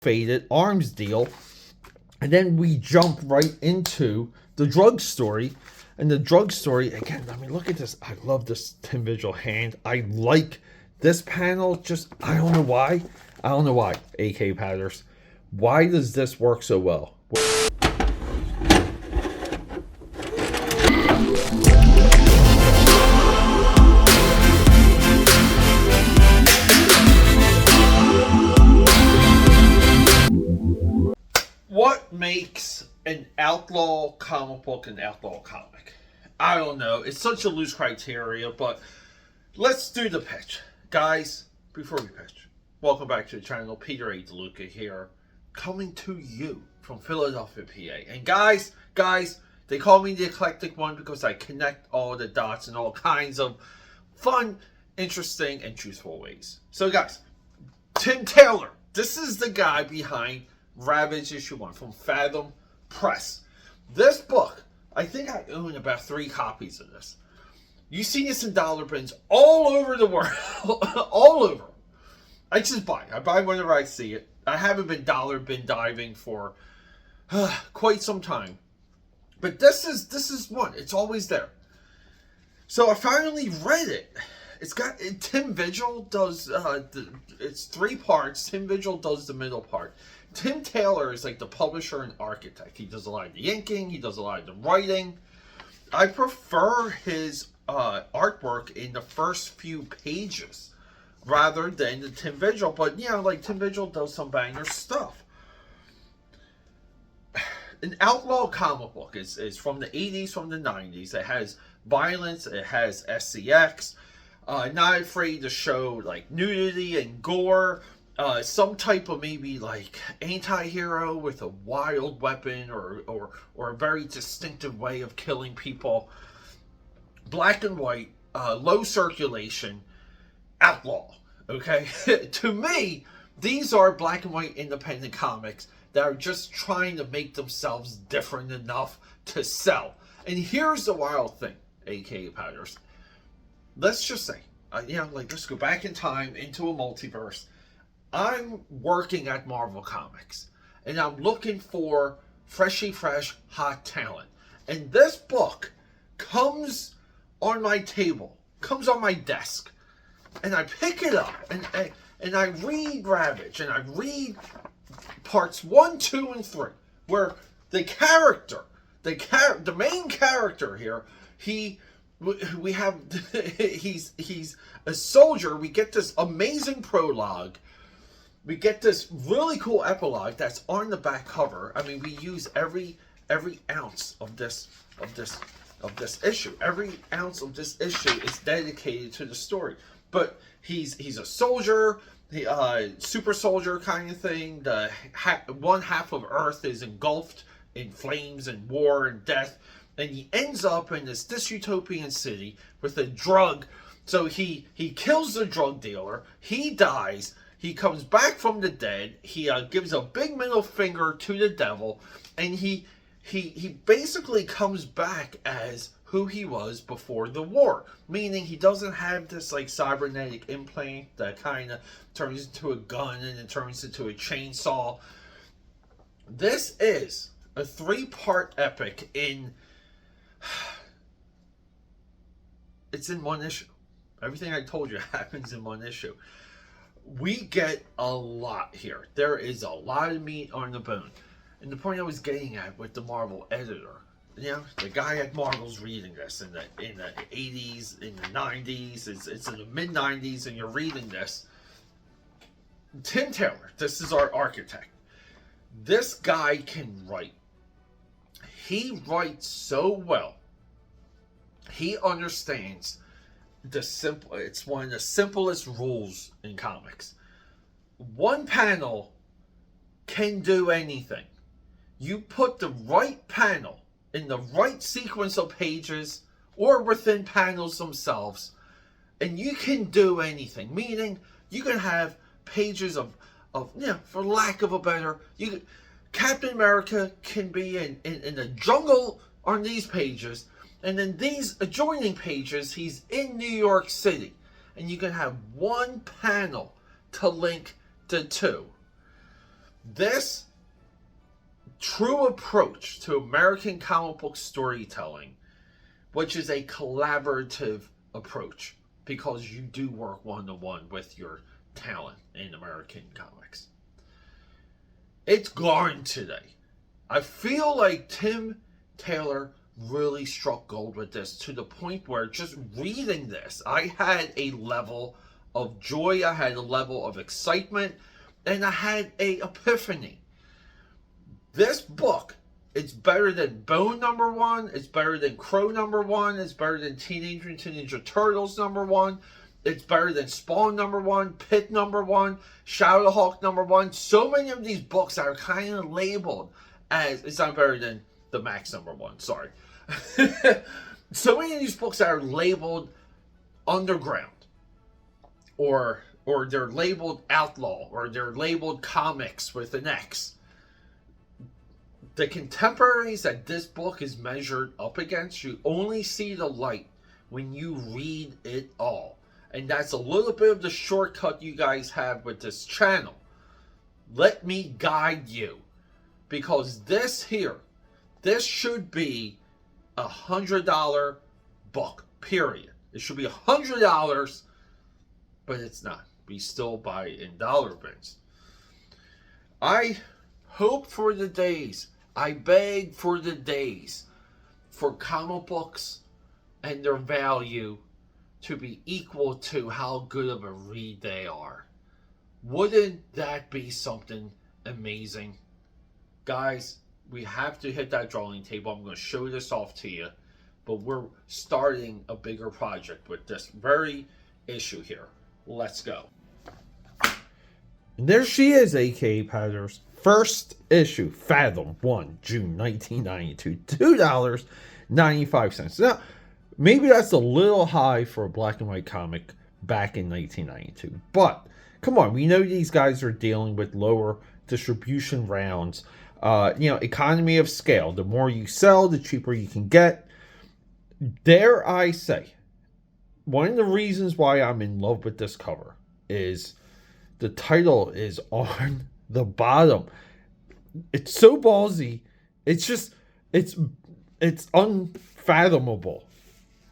faded arms deal. And then we jump right into the drug story. And the drug story, again, I mean, look at this. I love this Tim Vigil hand. I like this panel. Just, I don't know why. I don't know why, AK Padders. Why does this work so well? What makes an outlaw comic book an outlaw comic? I don't know. It's such a loose criteria, but let's do the pitch. Guys, before we pitch, welcome back to the channel. Peter A. DeLuca here, coming to you from Philadelphia, PA. And guys, they call me the eclectic one because I connect all the dots in all kinds of fun, interesting, and truthful ways. So guys, Tim Taylor, this is the guy behind Ravage issue 1 from Fathom Press. This book, I think I own about 3 copies of this. You see this in dollar bins all over the world. All over. I just buy. I buy whenever I see it. I haven't been dollar bin diving for quite some time. But this is one. It's always there. So I finally read it. It's got Tim Vigil does it's 3 parts. Tim Vigil does the middle part. Tim Taylor is like the publisher and architect. He does a lot of the inking. He does a lot of the writing. I prefer his artwork in the first few pages rather than the Tim Vigil. But, you know, like Tim Vigil does some banger stuff. An outlaw comic book is from the 80s, from the 90s. It has violence. It has SCX. Not afraid to show, like, nudity and gore. Some type of maybe like anti-hero with a wild weapon or a very distinctive way of killing people. Black and white, low circulation, outlaw. Okay, to me, these are black and white independent comics that are just trying to make themselves different enough to sell. And here's the wild thing, AKAPADers. Let's just say, let's go back in time into a multiverse. I'm working at Marvel Comics, and I'm looking for fresh, hot talent. And this book comes on my table, comes on my desk, and I pick it up, and I read Ravage, and I read parts 1, 2, and 3, where the main character here, he's a soldier. We get this amazing prologue. We get this really cool epilogue that's on the back cover. I mean, we use every ounce of this issue. Every ounce of this issue is dedicated to the story. But he's a soldier, super soldier kind of thing. One half of Earth is engulfed in flames and war and death, and he ends up in this dystopian city with a drug. So he kills the drug dealer. He dies. He comes back from the dead. He gives a big middle finger to the devil, and he basically comes back as who he was before the war. Meaning he doesn't have this like cybernetic implant that kind of turns into a gun and it turns into a chainsaw. This is a 3-part epic it's in one issue. Everything I told you happens in one issue. We get a lot here. There is a lot of meat on the bone. And the point I was getting at with the Marvel editor, the guy at Marvel's reading this in the 80s, in the 90s, it's in the mid-90s, and you're reading this. Tim Taylor, this is our architect. This guy can write. He writes so well. He understands it's one of the simplest rules in comics. One panel can do anything. You put the right panel in the right sequence of pages or within panels themselves, and you can do anything. Meaning, you can have pages of for lack of a better, Captain America can be in the jungle on these pages. And then these adjoining pages, he's in New York City. And you can have one panel to link the two. This true approach to American comic book storytelling, which is a collaborative approach, because you do work one-to-one with your talent in American comics. It's gone today. I feel like Tim Taylor really struck gold with this, to the point where just reading this, I had a level of joy, I had a level of excitement, and I had a epiphany. This book, it's better than Bone #1, it's better than Crow #1, it's better than Teenage Mutant Ninja Turtles #1, it's better than Spawn #1, Pit #1, Shadowhawk #1. So many of these books are kind of labeled as, it's not better than the Max #1, sorry. So many of these books are labeled underground, or they're labeled outlaw, or they're labeled comics with an X. The contemporaries that this book is measured up against, you only see the light when you read it all. And that's a little bit of the shortcut you guys have with this channel. Let me guide you. Because this here, this should be $100 book, period. It should be $100, but it's not. We still buy in dollar bins. I hope for the days, I beg for the days, for comic books and their value to be equal to how good of a read they are. Wouldn't that be something amazing? Guys, we have to hit that drawing table. I'm going to show this off to you, but we're starting a bigger project with this very issue here. Let's go. And there she is, AKAPAD's first issue, Fathom 1, June 1992, $2.95. Now, maybe that's a little high for a black and white comic back in 1992, but come on, we know these guys are dealing with lower distribution rounds. Economy of scale. The more you sell, the cheaper you can get. Dare I say, one of the reasons why I'm in love with this cover is the title is on the bottom. It's so ballsy. It's just, it's unfathomable.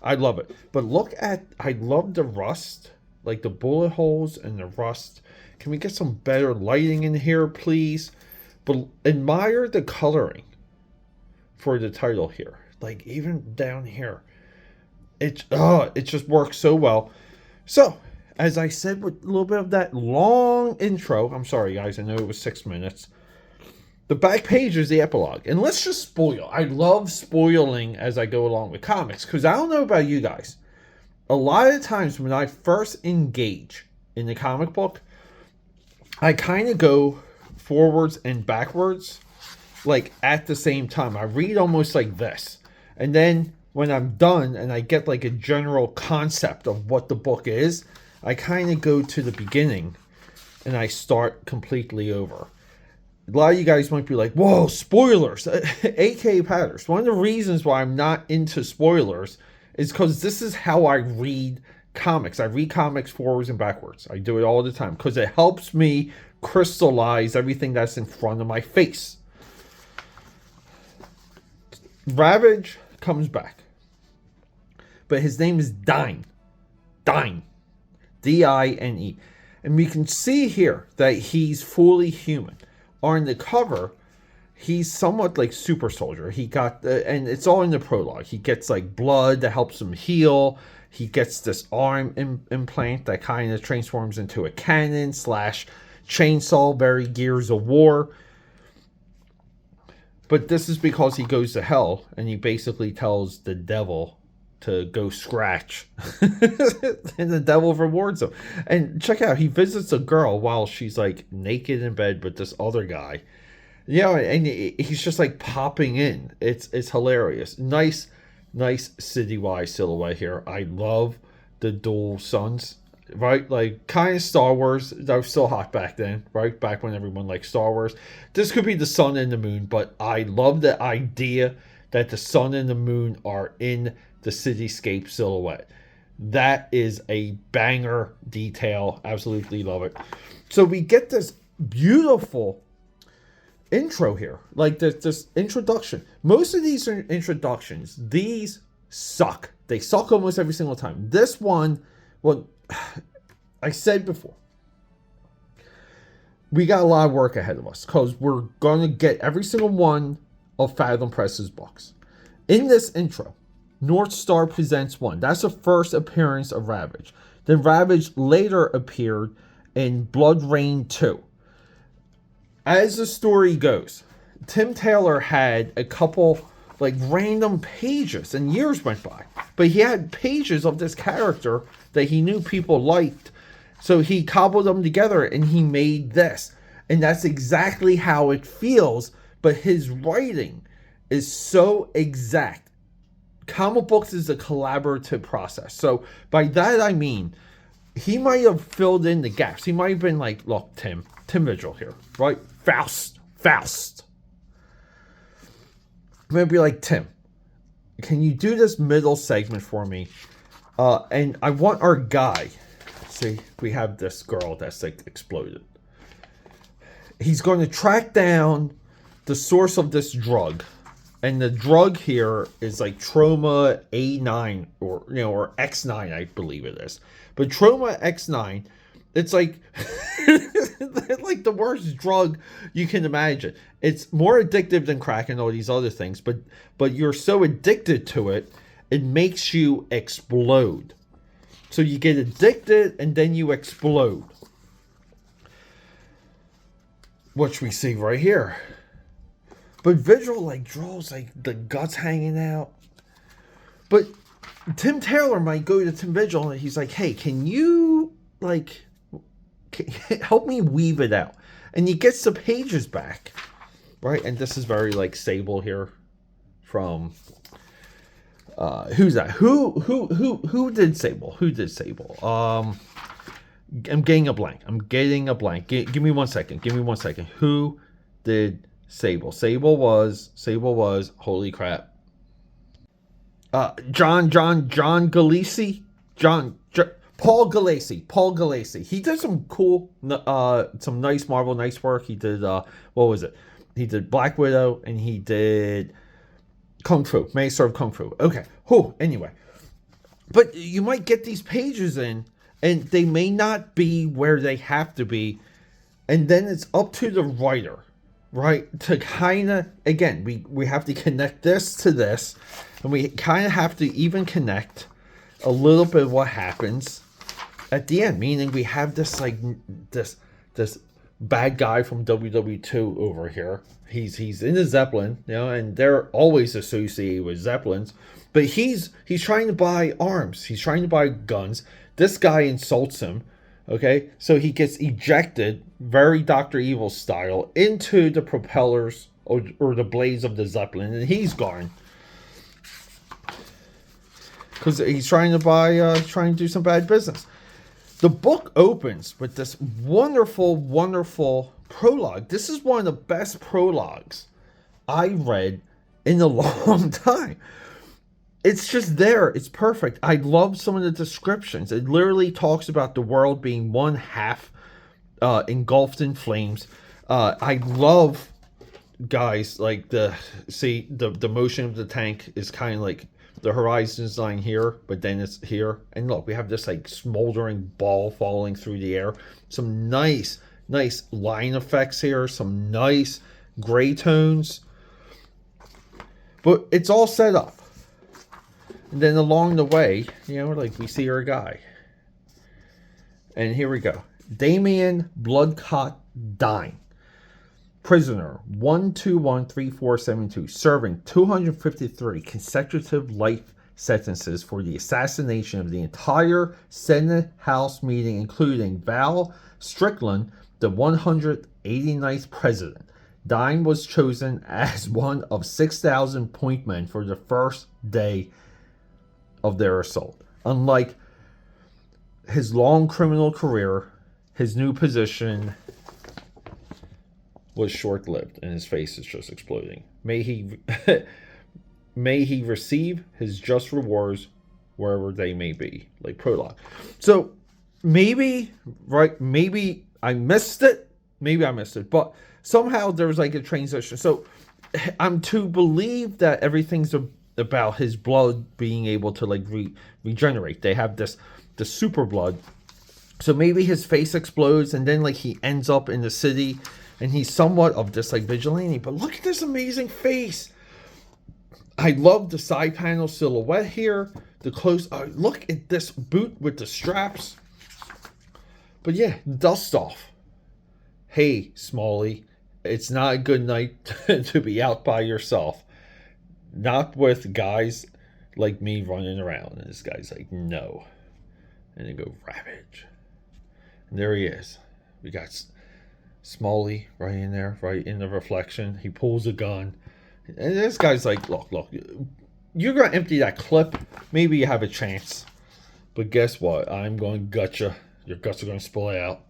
I love it. But look at, I love the rust, like the bullet holes and the rust. Can we get some better lighting in here, please? But admire the coloring for the title here. Like even down here. It just works so well. So, as I said with a little bit of that long intro, I'm sorry guys, I know it was 6 minutes. The back page is the epilogue. And let's just spoil. I love spoiling as I go along with comics, because I don't know about you guys. A lot of times when I first engage in the comic book, I kind of go forwards and backwards, like at the same time. I read almost like this, and then when I'm done and I get like a general concept of what the book is, I kind of go to the beginning and I start completely over. A lot of you guys might be like, whoa, spoilers. AKAPADers, one of the reasons why I'm not into spoilers is because this is how I read comics. I read comics forwards and backwards. I do it all the time because it helps me crystallize everything that's in front of my face. Ravage comes back, but his name is Dine. D-I-N-E. And we can see here that he's fully human. On the cover, he's somewhat like Super Soldier. He got and it's all in the prologue. He gets like blood that helps him heal. He gets this arm implant that kind of transforms into a cannon / chainsaw, very Gears of War. But this is because he goes to hell and he basically tells the devil to go scratch. And the devil rewards him. And check out, he visits a girl while she's like naked in bed with this other guy. And he's just like popping in. It's hilarious. Nice citywide silhouette here. I love the dual suns. Right, like kind of Star Wars. That was still hot back then, right? Back when everyone liked Star Wars. This could be the sun and the moon, but I love the idea that the sun and the moon are in the cityscape silhouette. That is a banger detail. Absolutely love it. So we get this beautiful intro here, like this introduction. Most of these are introductions. These suck. They suck almost every single time. This one, well, I said before, we got a lot of work ahead of us because we're going to get every single one of Fathom Press's books. In this intro, North Star presents one. That's the first appearance of Ravage. Then Ravage later appeared in Blood Rain 2. As the story goes, Tim Taylor had a couple like random pages and years went by. But he had pages of this character that he knew people liked. So he cobbled them together and he made this. And that's exactly how it feels. But his writing is so exact. Comic books is a collaborative process. So by that I mean, he might have filled in the gaps. He might have been like, look, Tim Vigil here, right? Faust. I'm going to be like, Tim, can you do this middle segment for me? And I want our guy, see, we have this girl that's like exploded. He's going to track down the source of this drug. And the drug here is like Trauma A9 or X9, I believe it is. But Trauma X9, it's like like the worst drug you can imagine. It's more addictive than crack and all these other things, but you're so addicted to it, it makes you explode. So you get addicted and then you explode. Which we see right here. But Vigil like draws like the guts hanging out. But Tim Taylor might go to Tim Vigil and he's like, hey, can you like help me weave it out? And he gets the pages back, right? And this is very like Sable here from who's that? Who did Sable? Who did Sable? I'm getting a blank. Give me 1 second. Who did Sable? Sable was holy crap. John Galassi. Paul Galassi. He did some cool, some nice Marvel nice work. He did, what was it? He did Black Widow and he did Kung Fu, Master of Kung Fu. Okay. Anyway. But you might get these pages in and they may not be where they have to be. And then it's up to the writer, right? To kind of, again, we have to connect this to this. And we kind of have to even connect a little bit of what happens at the end, meaning we have this like this bad guy from WW2 over here. He's in a Zeppelin, and they're always associated with Zeppelins. But he's trying to buy arms. He's trying to buy guns. This guy insults him. Okay, so he gets ejected, very Dr. Evil style, into the propellers or the blades of the Zeppelin, and he's gone. Because he's trying to do some bad business. The book opens with this wonderful, wonderful prologue. This is one of the best prologues I read in a long time. It's just there. It's perfect. I love some of the descriptions. It literally talks about the world being one half engulfed in flames. I love, guys, like the motion of the tank is kind of like the horizon's line here, but then it's here. And look, we have this like smoldering ball falling through the air. Some nice line effects here. Some nice gray tones. But it's all set up. And then along the way, like we see our guy. And here we go. Damien Bloodcott Dine. Prisoner 1213472, serving 253 consecutive life sentences for the assassination of the entire Senate House meeting, including Val Strickland, the 189th president. Dine was chosen as one of 6,000 point men for the first day of their assault. Unlike his long criminal career, his new position was short-lived, and his face is just exploding. May he receive his just rewards wherever they may be. Like prologue. So maybe I missed it. But somehow there's like a transition. So I'm to believe that everything's about his blood being able to like regenerate. They have the super blood. So maybe his face explodes and then like he ends up in the city and he's somewhat of this like vigilante. But look at this amazing face. I love the side panel silhouette here. The close, look at this boot with the straps. But yeah, dust off. Hey, Smalley, it's not a good night to be out by yourself. Not with guys like me running around. And this guy's like, no. And they go, Ravage. And there he is. We got Smalley right in there, right in the reflection. He pulls a gun. And this guy's like, look, you're going to empty that clip. Maybe you have a chance. But guess what? I'm going to gut you. Your guts are going to spill out.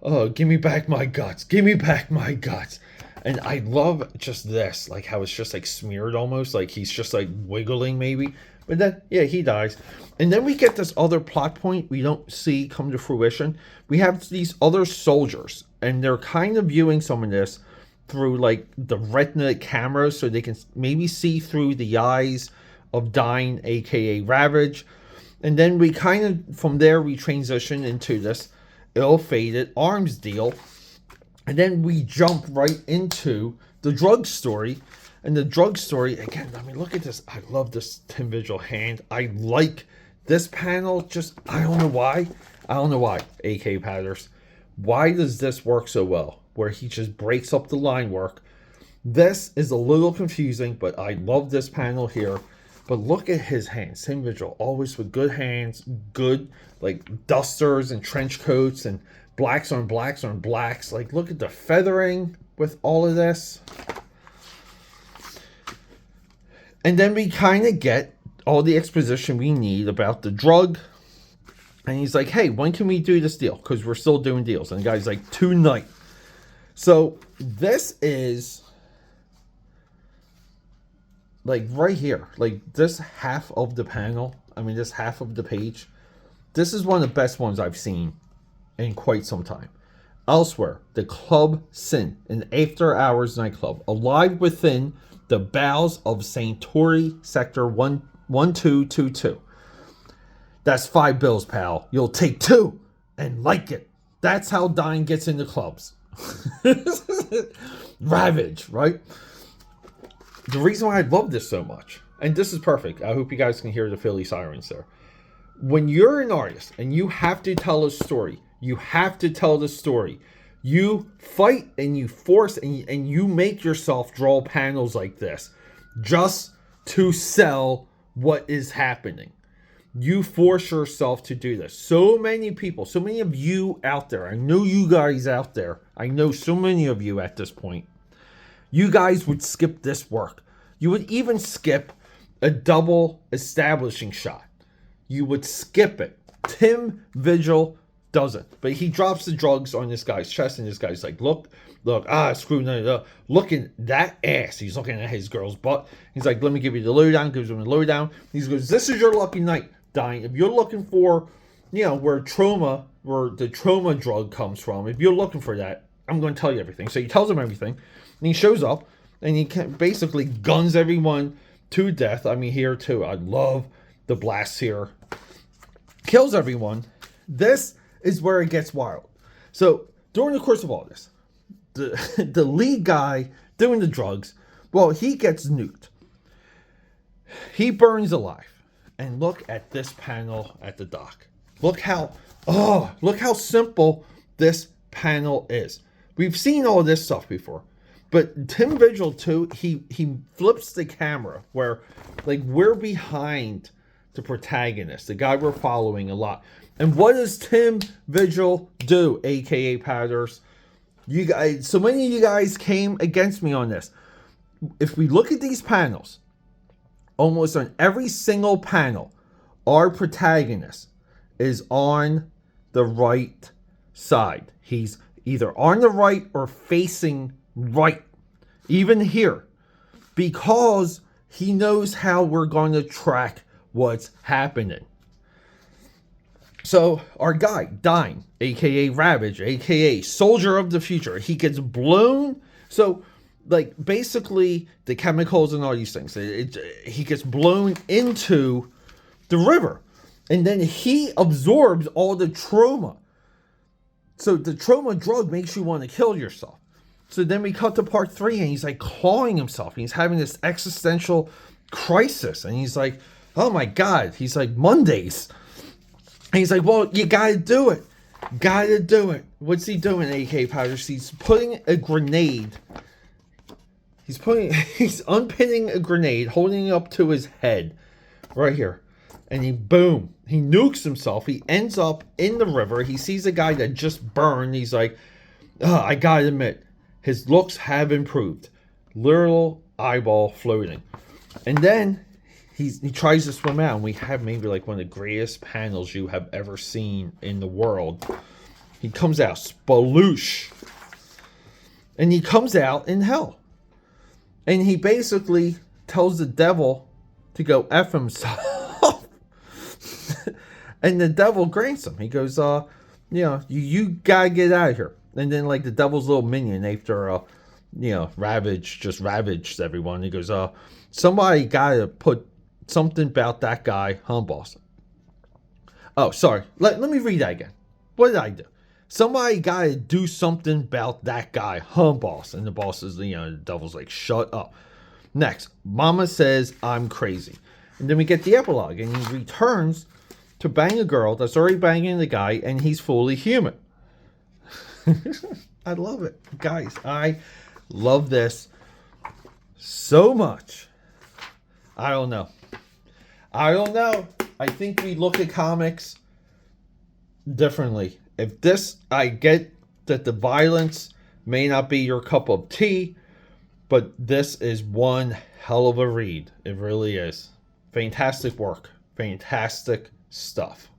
Oh, give me back my guts. Give me back my guts. And I love just this. Like how it's just like smeared almost. Like he's just like wiggling maybe. But then, yeah, he dies. And then we get this other plot point we don't see come to fruition. We have these other soldiers. And they're kind of viewing some of this through like the retina cameras. So they can maybe see through the eyes of Dyne, aka Ravage. And then we kind of, from there, we transition into this ill-fated arms deal. And then we jump right into the drug story. And the drug story, again, I mean, look at this. I love this Tim Vigil hand. I like this panel. Just, I don't know why. I don't know why, AKAPADers. Why does this work so well? Where he just breaks up the line work. This is a little confusing, but I love this panel here. But look at his hands. Tim Vigil, always with good hands, good like dusters and trench coats and blacks on blacks on blacks. Like look at the feathering with all of this. And then we kind of get all the exposition we need about the drug. And he's like, hey, when can we do this deal? Because we're still doing deals. And the guy's like, tonight. So this is like right here, like this half of the panel, I mean this half of the page, this is one of the best ones I've seen in quite some time. Elsewhere, the Club Sin, an after-hours nightclub, alive within the bowels of Sanctuary Sector 1222. That's $5, pal. You'll take 2 and like it. That's how Dyne gets into clubs. Ravage, right? The reason why I love this so much, and this is perfect, I hope you guys can hear the Philly sirens there. When you're an artist and you have to tell a story, you have to tell the story. You fight and you force and you make yourself draw panels like this just to sell what is happening. You force yourself to do this. So many people, so many of you out there, I know you guys out there, I know so many of you at this point, you guys would skip this work. You would even skip a double establishing shot. You would skip it. Tim Vigil doesn't. But he drops the drugs on this guy's chest and this guy's like, look, screw no. Looking that ass. He's looking at his girl's butt. He's like, let me give you the lowdown. Gives him the lowdown. He goes, this is your lucky night, Dyne. If you're looking for, where the trauma drug comes from, if you're looking for that, I'm going to tell you everything. So he tells him everything. And he shows up and he basically guns everyone to death. I mean, here too. I love the blasts here. Kills everyone. This is where it gets wild. So during the course of all this, the lead guy doing the drugs, well, he gets nuked. He burns alive. And look at this panel at the dock. Look how simple this panel is. We've seen all this stuff before. But Tim Vigil too, he flips the camera where like we're behind the protagonist, the guy we're following a lot. And what does Tim Vigil do, AKAPADers? You guys, so many of you guys came against me on this. If we look at these panels, almost on every single panel, our protagonist is on the right side. He's either on the right or facing right, even here, because he knows how we're going to track what's happening. So our guy, Dyne, aka Ravage, aka Soldier of the Future, he gets blown So, like, basically, the chemicals and all these things, he gets blown into the river. And then he absorbs all the trauma. So the trauma drug makes you want to kill yourself. So then we cut to part 3, and he's like clawing himself. He's having this existential crisis. And he's like, oh my God. He's like, Mondays. And he's like, well, you gotta do it. Gotta do it. What's he doing, AKAPAD? He's putting a grenade. He's unpinning a grenade, holding it up to his head. Right here. And he nukes himself. He ends up in the river. He sees a guy that just burned. He's like, I gotta admit, his looks have improved. Literal eyeball floating. And then he tries to swim out. And we have maybe like one of the greatest panels you have ever seen in the world. He comes out, sploosh. And he comes out in hell. And he basically tells the devil to go F himself. And the devil grants him. He goes, you gotta get out of here. And then, like, the devil's little minion, after, Ravage just ravaged everyone. He goes, somebody gotta put something about that guy, boss. Oh, sorry. Let me read that again. What did I do? Somebody gotta do something about that guy, boss. And the boss is, the devil's like, shut up. Next, Mama says I'm crazy. And then we get the epilogue, and he returns to bang a girl that's already banging the guy, and he's fully human. I love it. Guys, I love this so much. I don't know. I think we look at comics differently. If this, I get that the violence may not be your cup of tea, but this is one hell of a read. It really is. Fantastic work. Fantastic stuff.